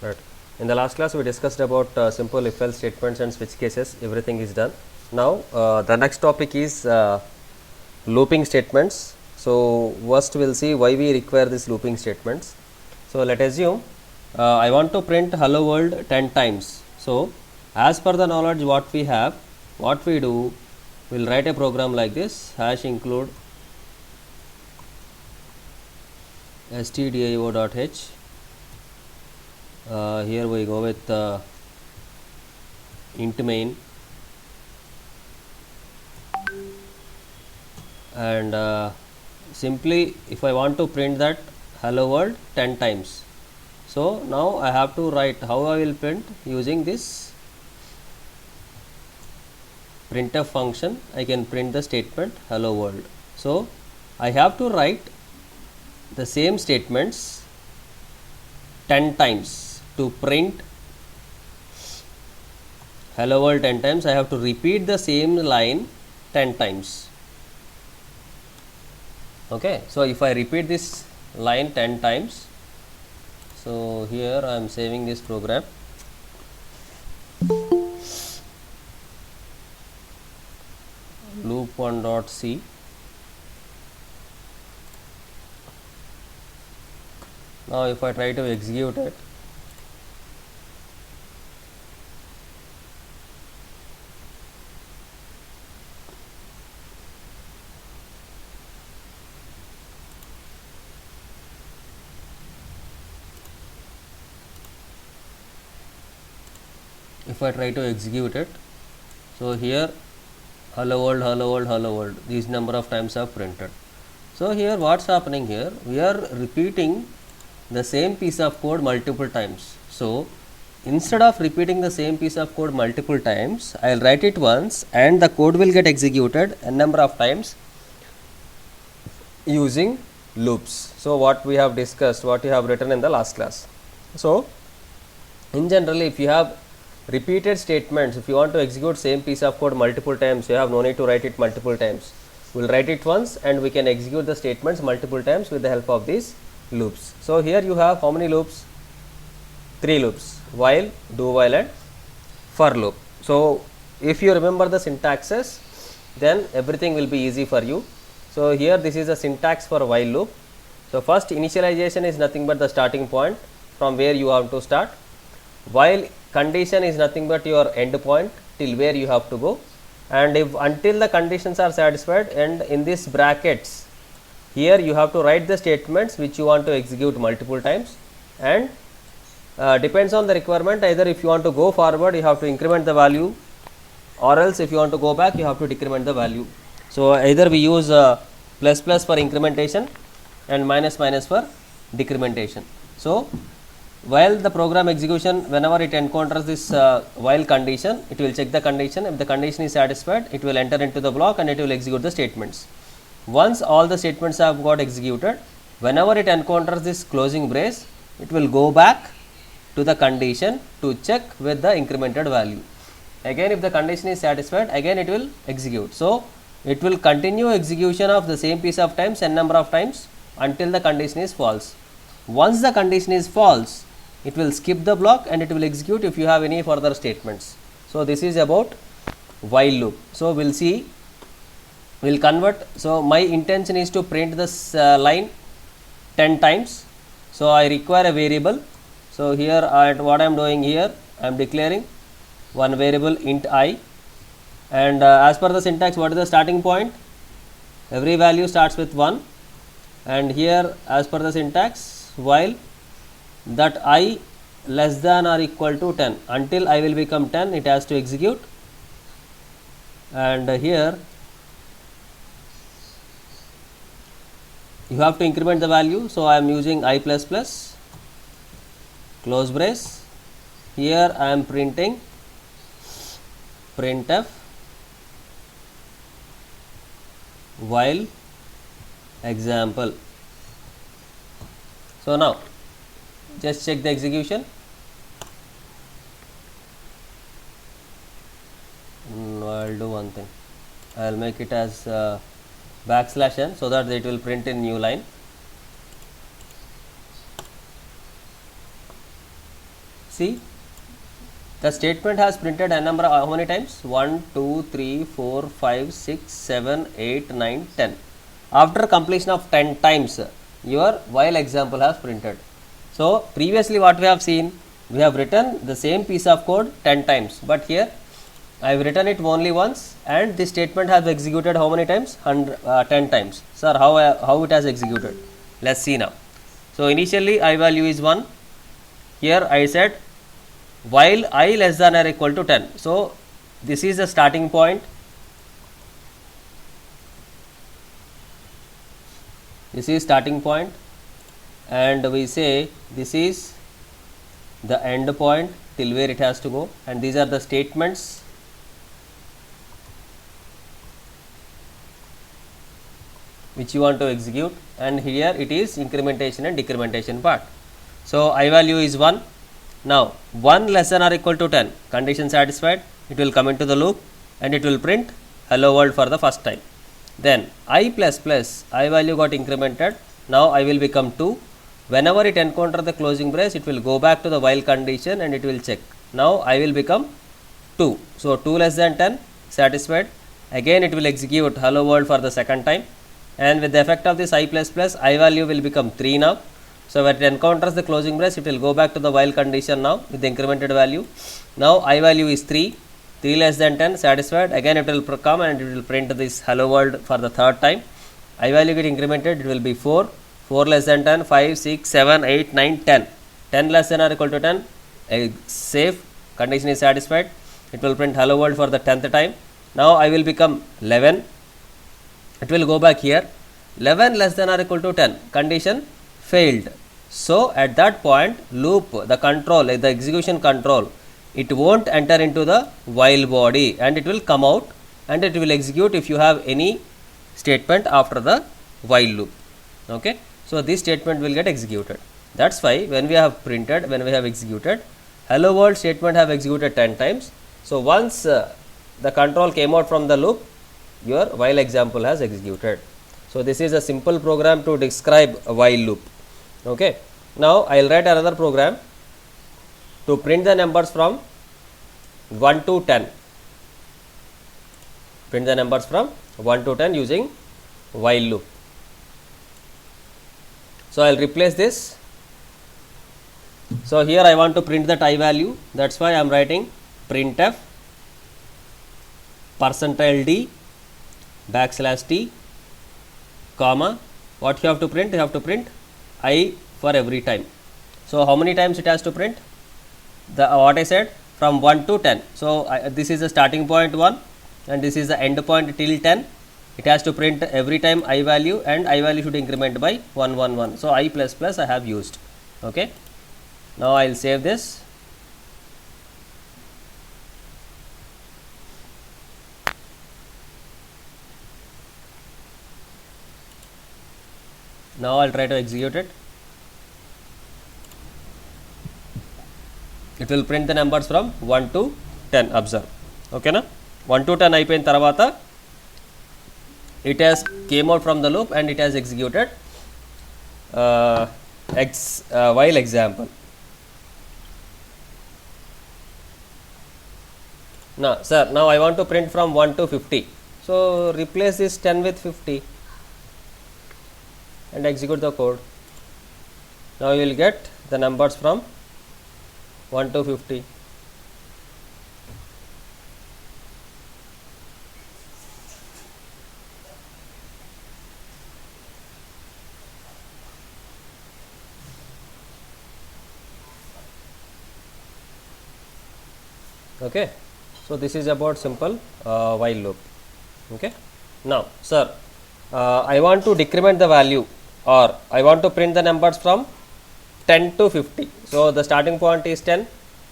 Right. In the last class, we discussed about simple if-else statements and switch cases. Everything is done. Now, the next topic is looping statements. So, first we'll see why we require these looping statements. So, let us assume I want to print hello world 10 times. So, as per the knowledge what we have, what we do, we'll write a program like this, hash include stdio.h. Here we go with int main, and simply if I want to print that hello world 10 times. So, now I have to write how I will print using this printf function. I can print the statement hello world. So, I have to write the same statements 10 times to print hello world 10 times. I have to repeat the same line 10 times. Okay, so if I repeat this line 10 times, so here I am saving this program. Loop1.c. Now if I try to execute it, so here hello world, these number of times are printed. So here what's happening here, we are repeating the same piece of code multiple times. So instead of repeating the same piece of code multiple times, I will write it once and the code will get executed a number of times using loops. So what we have discussed, what you have written in the last class. So in general, if you have repeated statements, if you want to execute same piece of code multiple times, you have no need to write it multiple times. We will write it once and we can execute the statements multiple times with the help of these loops. So here you have how many loops? 3 loops: while, do while and for loop. So if you remember the syntaxes, then everything will be easy for you. So here this is the syntax for while loop. So first initialization is nothing but the starting point from where you have to start. While condition is nothing but your end point till where you have to go, and if until the conditions are satisfied, and in this brackets here you have to write the statements which you want to execute multiple times, and depends on the requirement, either if you want to go forward you have to increment the value, or else if you want to go back you have to decrement the value. So either we use plus plus for incrementation and minus minus for decrementation. So while the program execution, whenever it encounters this while condition, it will check the condition. If the condition is satisfied, it will enter into the block and it will execute the statements. Once all the statements have got executed, whenever it encounters this closing brace, it will go back to the condition to check with the incremented value. Again, if the condition is satisfied, again it will execute. So it will continue execution of the same piece of times n number of times until the condition is false. Once the condition is false, it will skip the block and it will execute if you have any further statements. So this is about while loop. So we'll see, we'll convert. So my intention is to print this line 10 times. So I require a variable. So here what I am doing here, I am declaring one variable int I, and as per the syntax, what is the starting point? Every value starts with 1, and here as per the syntax, while that I less than or equal to 10, until I will become 10 it has to execute, and here you have to increment the value. So I am using I plus plus close brace. Here I am printing printf while example. So now just check the execution. I'll do one thing, I'll make it as \n so that it will print in new line. See, the statement has printed a number how many times? 1, 2, 3, 4, 5, 6, 7, 8, 9, 10. After completion of 10 times, your while example has printed. So, previously what we have seen, we have written the same piece of code 10 times, but here I have written it only once and this statement has executed how many times? 10 times. Sir, how it has executed? Let's see now. So, initially I value is 1. Here I said while I less than or equal to 10. So, this is the starting point. This is starting point and we say this is the end point till where it has to go, and these are the statements which you want to execute, and here it is incrementation and decrementation part. So, I value is 1. Now, 1 less than or equal to 10, condition satisfied, it will come into the loop and it will print hello world for the first time. Then I plus plus, I value got incremented, now I will become 2. Whenever it encounter the closing brace, it will go back to the while condition and it will check. Now I will become 2. So, 2 less than 10 satisfied, again it will execute hello world for the second time, and with the effect of this I plus plus, I value will become 3 now. So, when it encounters the closing brace, it will go back to the while condition now with the incremented value. Now I value is 3, 3 less than 10 satisfied, again it will come and it will print this hello world for the third time. I value get incremented, it will be 4, 4 less than 10, 5, 6, 7, 8, 9, 10, 10 less than or equal to 10, safe, condition is satisfied, it will print hello world for the 10th time. Now I will become 11, it will go back here, 11 less than or equal to 10, condition failed. So, at that point loop, the control, the execution control, it won't enter into the while body and it will come out and it will execute if you have any statement after the while loop. Okay. So, this statement will get executed. That is why when we have printed, when we have executed, hello world statement have executed 10 times. So, once the control came out from the loop, your while example has executed. So, this is a simple program to describe a while loop. Okay. Now, I will write another program to print the numbers from 1 to 10, print the numbers from 1 to 10 using while loop. So, I will replace this. So, here I want to print that I value, that is why I am writing printf %d \t comma, what you have to print? You have to print I for every time. So, how many times it has to print? The what I said, from 1 to 10. So, this is the starting point 1 and this is the end point till 10. It has to print every time I value and I value should increment by 1 1 1. So, I plus plus I have used. Okay. Now, I will save this. Now, I will try to execute it. It will print the numbers from 1 to 10, observe. Okay na? 1 to 10 అయిపోయిన తర్వాత it has came out from the loop and it has executed while example. Now, sir, now I want to print from 1 to 50. So, replace this 10 with 50 and execute the code. Now, you will get the numbers from 1 to 50. Okay. So, this is about simple while loop. Okay. Now, sir, I want to decrement the value or I want to print the numbers from 10 to 50. So, the starting point is 10,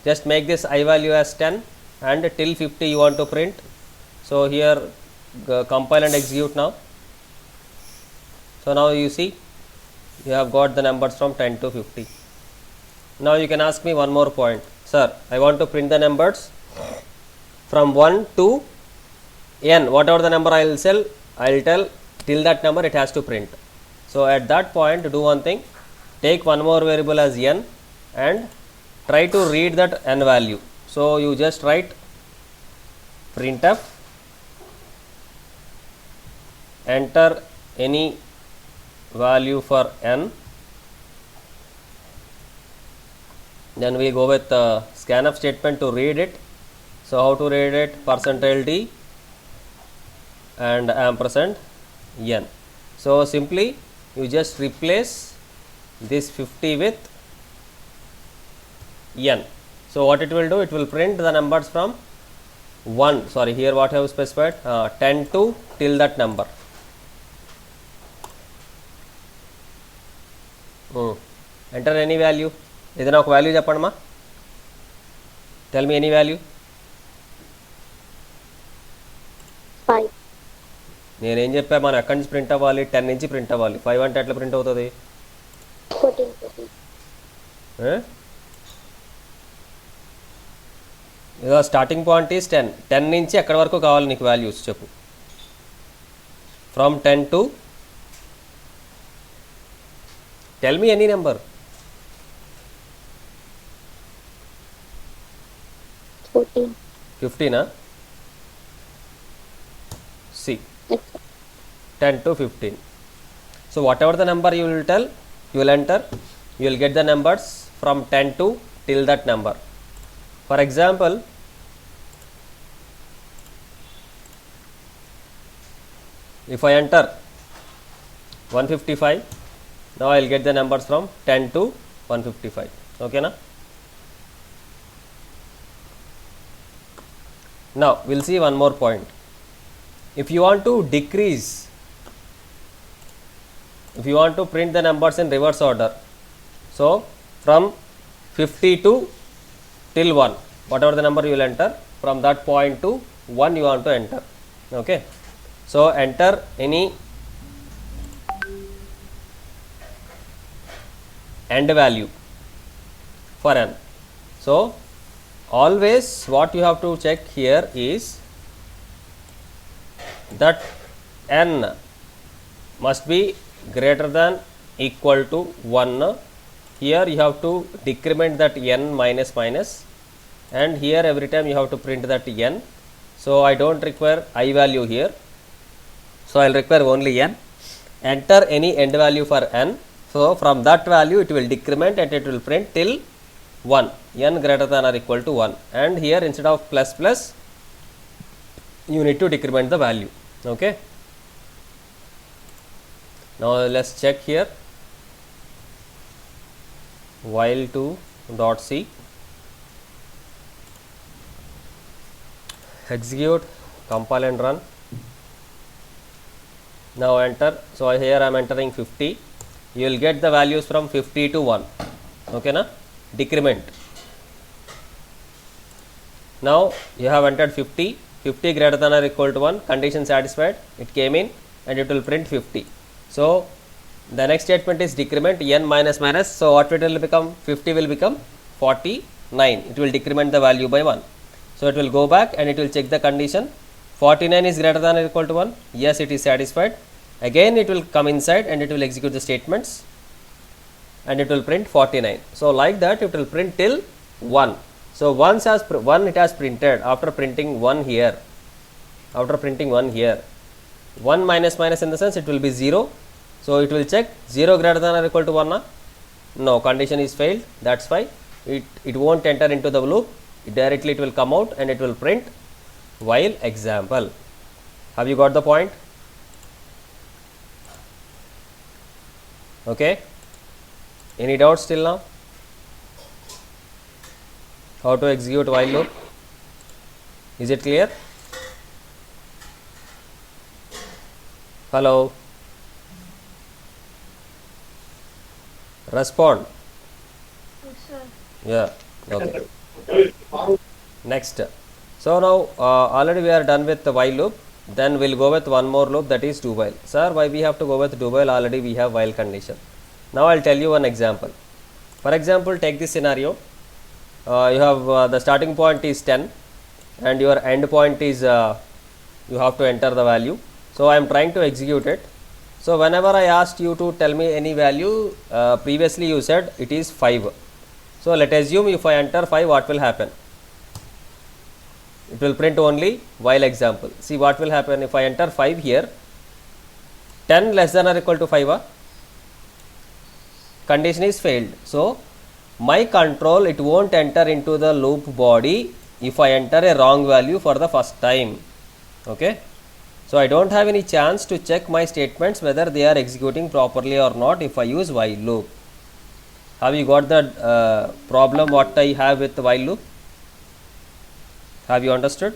just make this I value as 10 and till 50 you want to print. So, here compile and execute now. So, now you see you have got the numbers from 10 to 50. Now, you can ask me one more point, sir, I want to print the numbers from 1 to n, whatever the number I will tell till that number it has to print. So, at that point do one thing, take one more variable as n and try to read that n value. So you just write printf, enter any value for n, then we go with scanf statement to read it. So how to read it? %d and ampersand n. So simply you just replace this 50 with n. So what it will do? It will print the numbers from 1, sorry, here what I have specified, 10 to till that number. Enter any value. ఏదైనా ఒక value చెప్పండి మా. Tell me any value. 5. నేనేం చెప్పా, మనం ఎక్కడి నుంచి print అవ్వాలి? 10 నుంచి ప్రింట్ అవ్వాలి. 5 అంటే ఎట్లా ప్రింట్ అవుతుంది? 14. ఇదో స్టార్టింగ్ పాయింట్ ఈస్ 10. 10 నుంచి ఎక్కడి వరకు కావాలి నీకు వాల్యూస్ చెప్పు. From 10 to tell me any number. 14. 15 సి 10 to 15. So whatever the number you will tell, you will enter, you will get the numbers from 10 to till that number. For example, if I enter 155, now I will get the numbers from 10 to 155. Okay na? Now we will see one more point. If you want to decrease, if you want to print the numbers in reverse order, so from 50 to till 1, whatever the number you will enter, from that point to 1 you want to enter. Okay, so enter any end value for n. So always what you have to check here is that n must be greater than equal to 1. Here you have to decrement that n minus minus, and here every time you have to print that n. So I don't require I value here, so I will require only n. Enter any end value for n. So from that value it will decrement and it will print till 1, n greater than or equal to 1, and here instead of plus plus you need to decrement the value. Okay, now let's check here. While 2 dot c, execute, compile and run. Now enter. So here I am entering 50. You will get the values from 50 to 1. Okay na? Decrement. Now you have entered 50. 50 greater than or equal to 1, condition satisfied, it came in and it will print 50. So the next statement is decrement, n minus minus. So what it will become? 50 will become 49. It will decrement the value by 1. So it will go back and it will check the condition. 49 is greater than or equal to 1. Yes, it is satisfied. Again it will come inside and it will execute the statements and it will print 49. So like that it will print till 1. So once as 1 it has printed, after printing 1 here, 1 minus minus in the sense it will be 0. So it will check 0 greater than or equal to 1 na? No, condition is failed. That's why it won't enter into the loop. Directly it will come out and it will print while example. Have you got the point? Okay, any doubts till now? How to execute while loop? Is it clear? Hello, respond. Yes, sir. Yeah, okay. Next, so now already we are done with the while loop. Then we'll go with one more loop, that is do while. Sir, why we have to go with do while? Already we have while condition. Now I'll tell you one example. For example, take this scenario. You have the starting point is 10 and your end point is you have to enter the value. So I am trying to execute it. So whenever I asked you to tell me any value, previously you said it is 5. So let assume if I enter 5, what will happen? It will print only while example. See what will happen if I enter 5 here. 10 less than or equal to 5, condition is failed. So my control, it won't enter into the loop body if I enter a wrong value for the first time. Okay. So I don't have any chance to check my statements whether they are executing properly or not if I use while loop. Have you got the problem what I have with the while loop? Have you understood?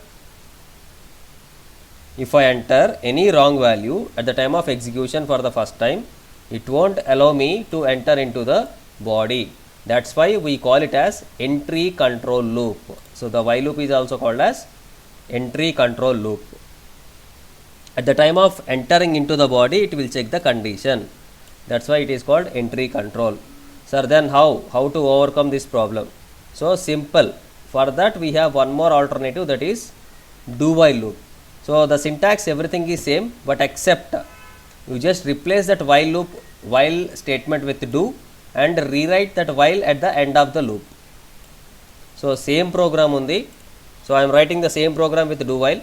If I enter any wrong value at the time of execution for the first time, it won't allow me to enter into the body. That's why we call it as entry control loop. So the while loop is also called as entry control loop. At the time of entering into the body, it will check the condition. That's why it is called entry control. Sir, then how to overcome this problem? So simple. For that we have one more alternative, that is do while loop. So the syntax, everything is same, but except you just replace that while loop, while statement with do, and rewrite that while at the end of the loop. So same program undi. So I am writing the same program with do while.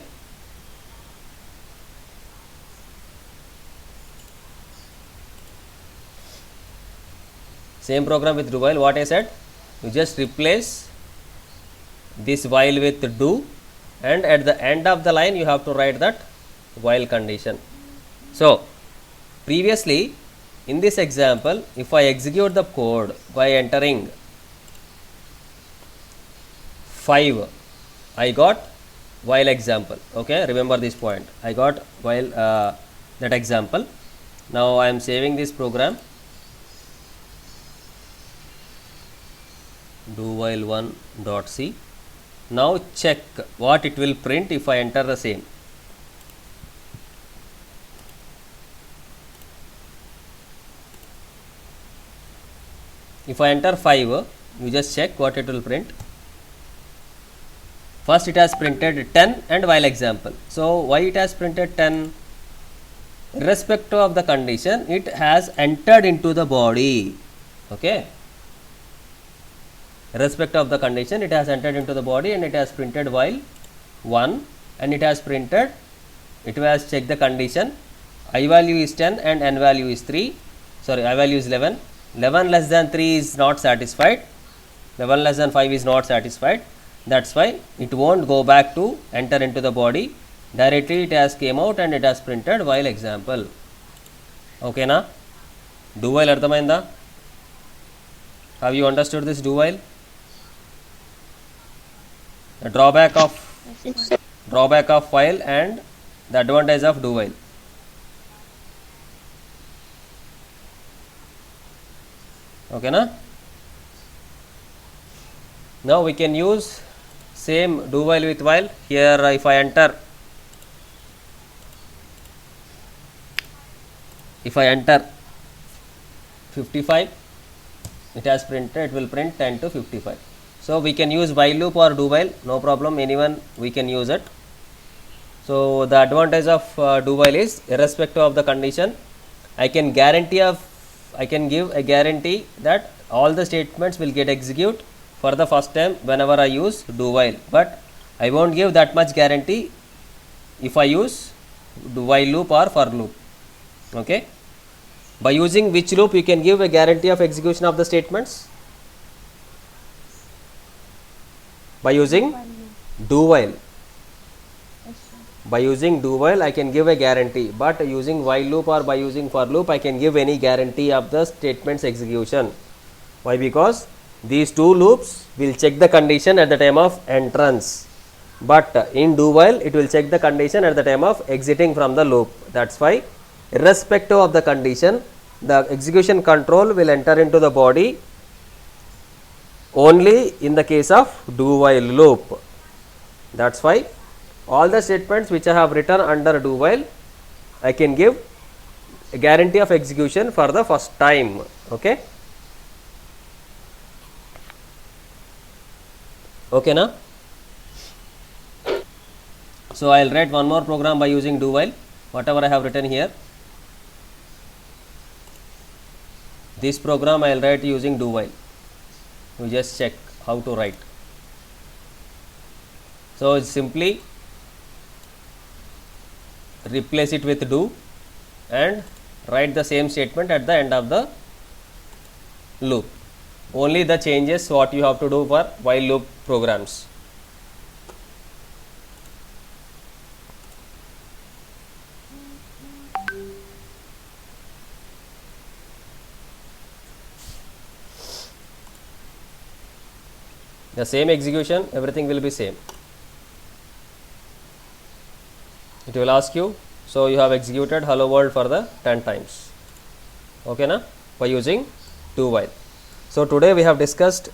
Same program with do while. What I said, you just replace this while with do, and at the end of the line you have to write that while condition. So previously in this example, if I execute the code by entering 5, I got while example. Okay, remember this point. I got while that example. Now I am saving this program. Do while 1.c. Now check what it will print if I enter the same. If I enter 5, you just check what it will print. First it has printed 10 and while example. So why it has printed 10? Irrespective of the condition, it has entered into the body. Okay. Irrespective of the condition, it has entered into the body and it has printed while 1, and it has printed, it has checked the condition. I value is 10 and n value is 3. Sorry, I value is 11. 11 less than 3 is not satisfied. 11 less than 5 is not satisfied. That's why it won't go back to enter into the body. Directly it has came out and it has printed while example. Okay na? Do while ardhamainda? Have you understood this do while? The drawback of while and the advantage of do while. Okay na? Now we can use same do while with while. Here if I enter 55, it has printed, it will print 10 to 55. So we can use while loop or do while, no problem, anyone we can use it. So the advantage of do while is irrespective of the condition, I can give a guarantee that all the statements will get execute for the first time whenever I use do while, but I won't give that much guarantee if I use do while loop or for loop. Okay. By using which loop you can give a guarantee of execution of the statements? By using do while. By using do while I can give a guarantee, but using while loop or by using for loop I can give any guarantee of the statements execution. Why? Because these two loops will check the condition at the time of entrance, but in do while it will check the condition at the time of exiting from the loop. That's why irrespective of the condition, the execution control will enter into the body only in the case of do while loop. That's why all the statements which I have written under do while, I can give a guarantee of execution for the first time. Okay. Okay na? So I will write one more program by using do while, whatever I have written here. This program I will write using do while. you just check how to write. So simply replace it with do and write the same statement at the end of the loop. Only the changes what you have to do for while loop programs. The same execution, everything will be same. It will ask you, so you have executed hello world for the 10 times. Okay na, by using do while. So today we have discussed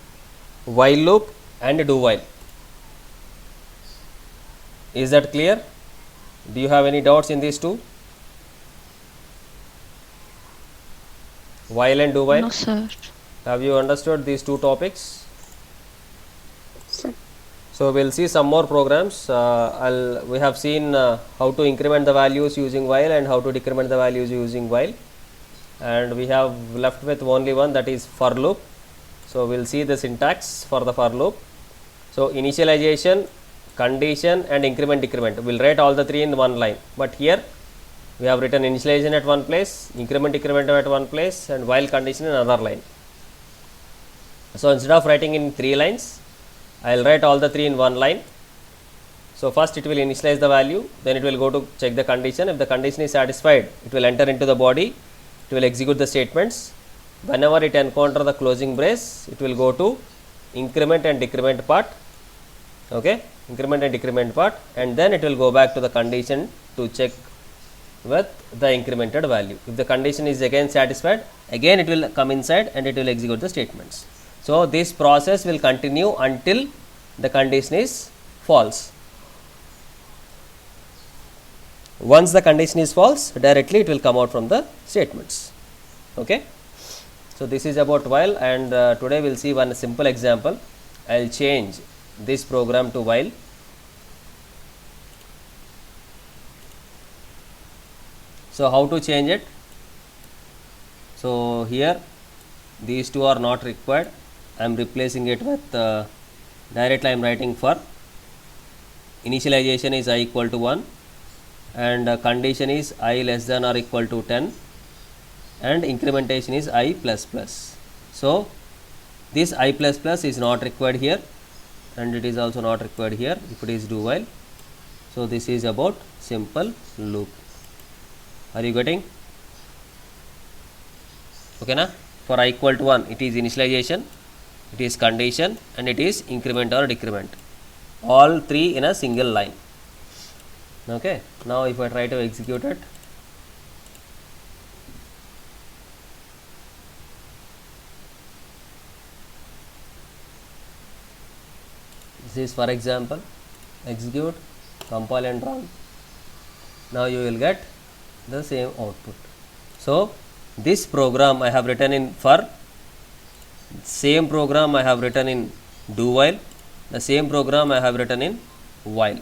while loop and do while. Is that clear? Do you have any doubts in these two? While and do while? No, sir. Have you understood these two topics? Sir. So we'll see some more programs. We have seen how to increment the values using while and how to decrement the values using while, and we have left with only one, that is for loop. So we'll see the syntax for the for loop. So initialization, condition and increment decrement, we'll write all the three in one line, but here we have written initialization at one place, increment decrement at one place, and while condition in another line. So instead of writing in 3 lines, I will write all the 3 in one line. So first it will initialize the value, then it will go to check the condition. If the condition is satisfied, it will enter into the body, it will execute the statements. Whenever it encounter the closing brace, it will go to increment and decrement part. Okay, increment and decrement part, and then it will go back to the condition to check with the incremented value. If the condition is again satisfied, again it will come inside and it will execute the statements. So this process will continue until the condition is false. Once the condition is false, directly it will come out from the statements. Okay. So this is about while, and today we will see one simple example. I will change this program to while. So how to change it? So here these two are not required. I am replacing it with directly I am writing for initialization is I equal to 1 and condition is I less than or equal to 10 and incrementation is I plus plus. So this I plus plus is not required here and it is also not required here if it is do while. So this is about simple loop. Are you getting? Okay na? For I equal to 1, it is initialization, it is condition and it is increment or decrement. All 3 in a single line. Okay. Now if I try to execute it, this is for example, execute, compile and run. Now you will get the same output. So this program I have written in for, same program I have written in do while, the same program I have written in while.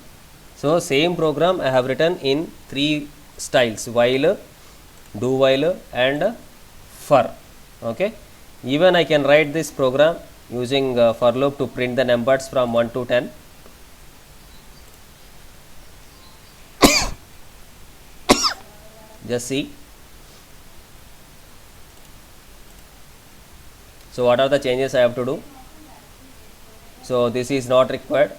So same program I have written in 3 styles, while, do while and for. Okay. Even I can write this program using for loop to print the numbers from 1 to 10. Just see. So what are the changes I have to do? So this is not required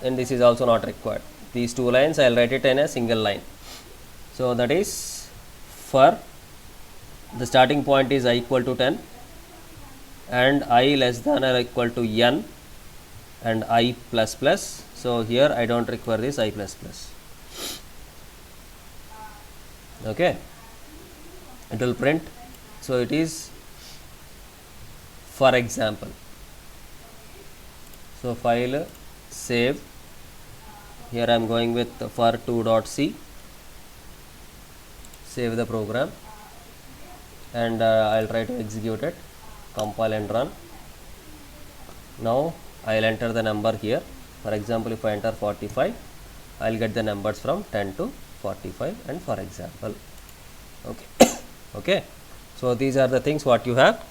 and this is also not required. These 2 lines I will write it in a single line. So that is for the starting point is I equal to 10 and I less than or equal to n and I plus plus. So here I don't require this I plus plus. Okay. It will print. So it is for example. So file, save. Here I am going with for2.c. Save the program and I will try to execute it, compile and run. Now I will enter the number here. For example, if I enter 45, I will get the numbers from 10 to 45 and for example. Okay. Okay. So these are the things what you have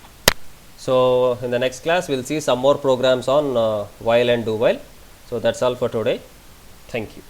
So in the next class we'll see some more programs on while and do while. So that's all for today. Thank you.